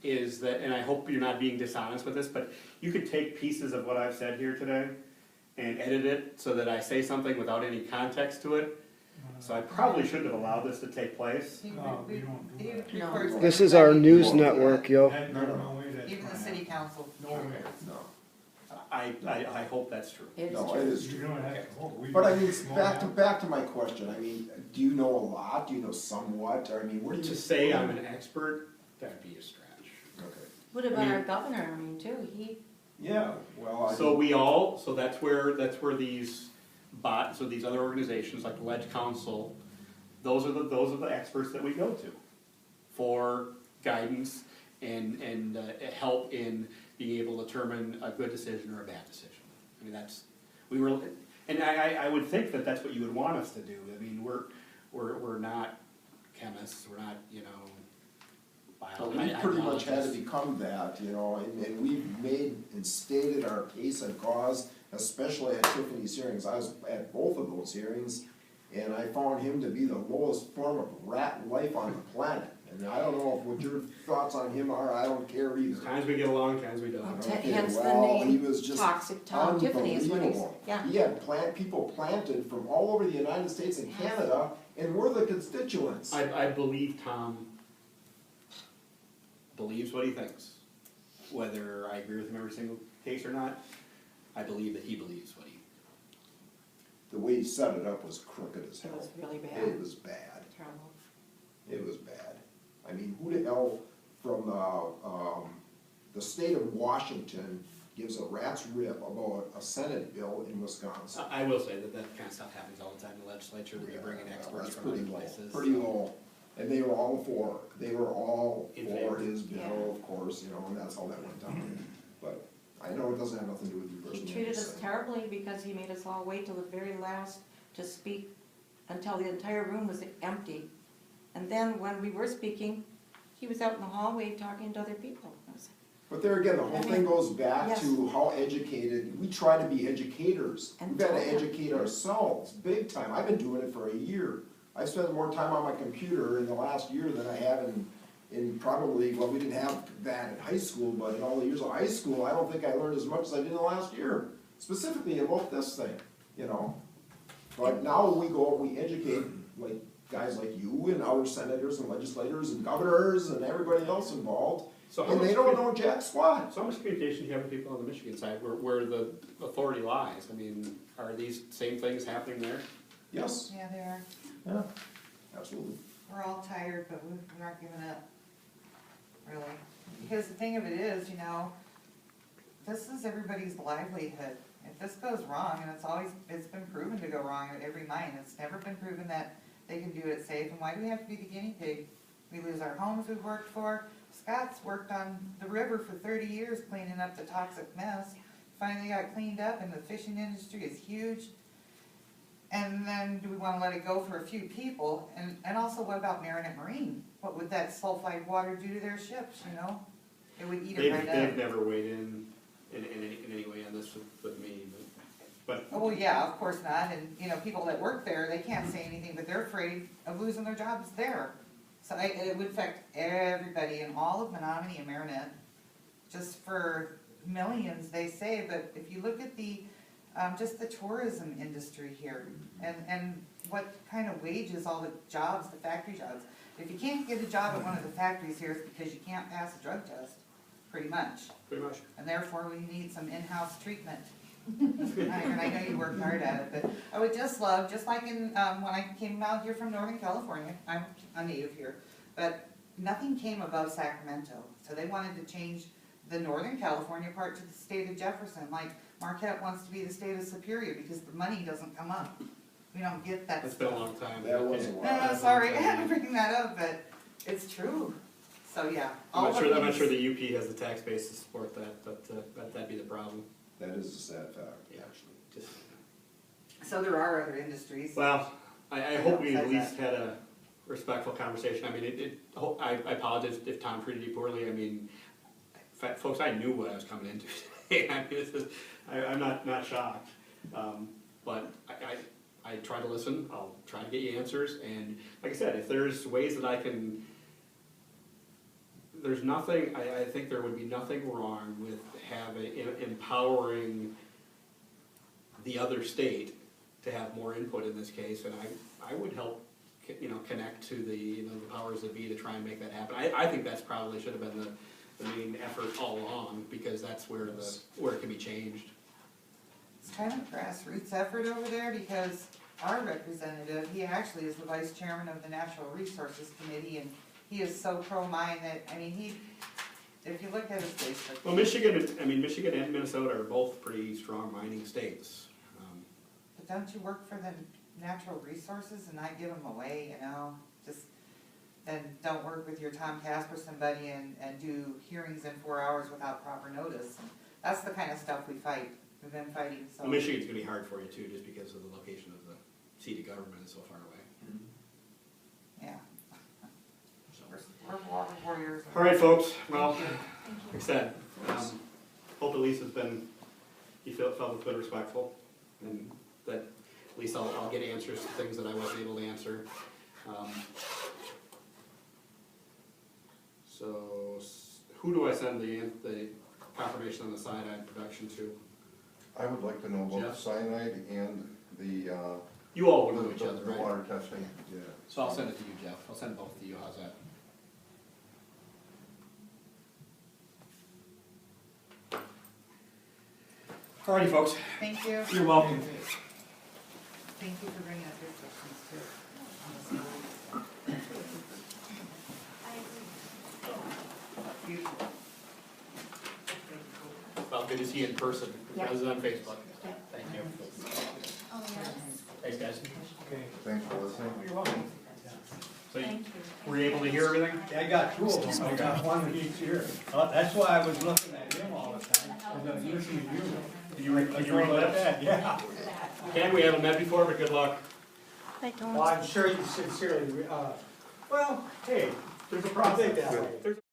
is that, and I hope you're not being dishonest with this, but you could take pieces of what I've said here today and edit it so that I say something without any context to it. So I probably shouldn't have allowed this to take place. No, we don't do that. He records This it. is our news network, yo. That- No, no, no way that's Even the gonna city council. No way. No. I hope that's true. It is No, true. it is happen. You true. don't have to vote. We But I just mean, know back that. to my question, I mean, do you know a lot, do you know somewhat, or I mean, what do you? To say I'm an expert, that'd be a stretch. Okay, What about our governor, I mean, too, he, yeah, well, I. So that's where these these other organizations like the Ledge Council, those are the experts that we go to for guidance and help in being able to determine a good decision or a bad decision. I mean, and I would think that that's what you would want us to do. I mean, we're not chemists, we're not, Well, we pretty much had to become that, and we've made and stated our case and cause, especially at Tiffany's hearings. I was at both of those hearings, and I found him to be the lowest form of rat life on the planet. And I don't know what your thoughts on him are, I don't care either. Times we get along, times we don't. Okay, hence the well, he name was just Toxic Tom Tiffany is what he's, unbelievable. yeah. He had people planted from all over the United States and Canada, and we're the constituents. I believe Tom believes what he thinks. Whether I agree with him every single case or not, I believe that he believes what he. The way he set it up was crooked as It hell. was really bad. It was bad. Terrible. It was bad. I mean, who the hell from the state of Washington gives a rat's rip about a Senate bill in Wisconsin. I will say that that kind of stuff happens all the time in the legislature, where you bring in experts That's from other pretty low, places. pretty low. And they were all In for favor. his Yeah. bill, of course, you know, and that's how that went down. But I know it doesn't have nothing to do with you He personally. treated I'm us just saying. terribly because he made us all wait till the very last to speak until the entire room was empty. And then when we were speaking, he was out in the hallway talking to other people. I was But there again, the whole thing goes back Yes. to how educated, we try to be educators. And We've got to taught. educate ourselves, big time. I've been doing it for a year. I've spent more time on my computer in the last year than I have in probably, well, we didn't have that in high school, but in all the years of high school, I don't think I learned as much as I did in the last year, specifically about this thing, you know? But now we go, we educate, like, guys like you and our senators and legislators and governors and everybody else involved, So how and they much don't commu- know jack squat. So how much communication do you have with people on the Michigan side, where the authority lies? I mean, are these same things happening there? Yes, Yeah, they are. yeah, absolutely. We're all tired, but we aren't giving up, really. Because the thing of it is, you know, this is everybody's livelihood. If this goes wrong, and it's been proven to go wrong at every mine, it's never been proven that they can do it safe, and why do we have to be the guinea pig? We lose our homes we've worked for. Scott's worked on the river for 30 years cleaning up the toxic mess. Finally got cleaned up, and the fishing industry is huge. And then do we wanna let it go for a few people? And also, what about Marinette Marine? What would that sulfide water do to their ships, you know? It would eat it right They've up. never weighed in any way on this with me, but Oh, well, yeah, of course not, and, you know, people that work there, they can't say anything, but they're afraid of losing their jobs there. So it would affect everybody in all of Menominee and Marinette, just for millions, they say, but if you look at the, just the tourism industry here, and what kind of wages, all the jobs, the factory jobs. If you can't get a job at one of the factories here, it's because you can't pass a drug test, pretty much. pretty much. And therefore, we need some in-house treatment. And I know you work hard at it, but I would just love, just like in, when I came out here from Northern California, I'm a native here, but nothing came above Sacramento. So they wanted to change the Northern California part to the state of Jefferson, like Marquette wants to be the state of Superior, because the money doesn't come up. We don't get that It's been a stuff. long time. That was a while. Sorry, I had to bring that up, but it's true. So, yeah. I'm all not of sure these- the UP has the tax base to support that, but that'd be the problem. That is a sad fact, Yeah. actually. Just, So there are other industries. well, I hope we at Outside least had a respectful conversation. I mean, I apologize if Tom treated you poorly. I mean, folks, I knew what I was coming into today. I mean, I'm not shocked. But I try to listen. I'll try to get you answers. And like I said, if there's ways that I can, there's nothing, I think there would be nothing wrong with empowering the other state to have more input in this case, and I would help, connect to the powers that be to try and make that happen. I think that's probably should have been the main effort all along, because that's where it can be changed. It's kind of a grassroots effort over there, because our representative, he actually is the vice chairman of the Natural Resources Committee, and he is so pro-mine that, I mean, if you look at his Facebook. Well, Michigan and Minnesota are both pretty strong mining states. But don't you work for the natural resources and not give them away, you know? Just, then don't work with your Tom Casperson buddy and do hearings in 4 hours without proper notice. And that's the kind of stuff we've been fighting, so. Well, Michigan's gonna be hard for you too, just because of the location of the seat of government is so far away. Yeah, So. we're water warriors. All right, folks, well, like I said, hope at least you felt it's been respectful, and that at least I'll get answers to things that I wasn't able to answer. So, who do I send the confirmation on the cyanide production to? I would like to know about Jeff? the cyanide and the, You all will know each other, the right? water testing. Yeah. So I'll send it to you, Jeff, I'll send both to you, how's that? Alrighty, folks, Thank you. you're welcome. Thank you for bringing up your questions too. usual. Well, good to see you in person, Yeah. rather than on Facebook. Yeah. Thank you. Oh, yes. Thanks, guys. Okay. Thanks for listening. You're welcome. So you, Thank you. were you able to hear everything? I got two of them, I got one in each ear. That's why I was looking at him all the time, because I was listening to you. Did you read that? Yeah. Okay, we haven't met before, but good luck. I don't. Well, I'm sure you sincerely, well, hey, there's a process that way.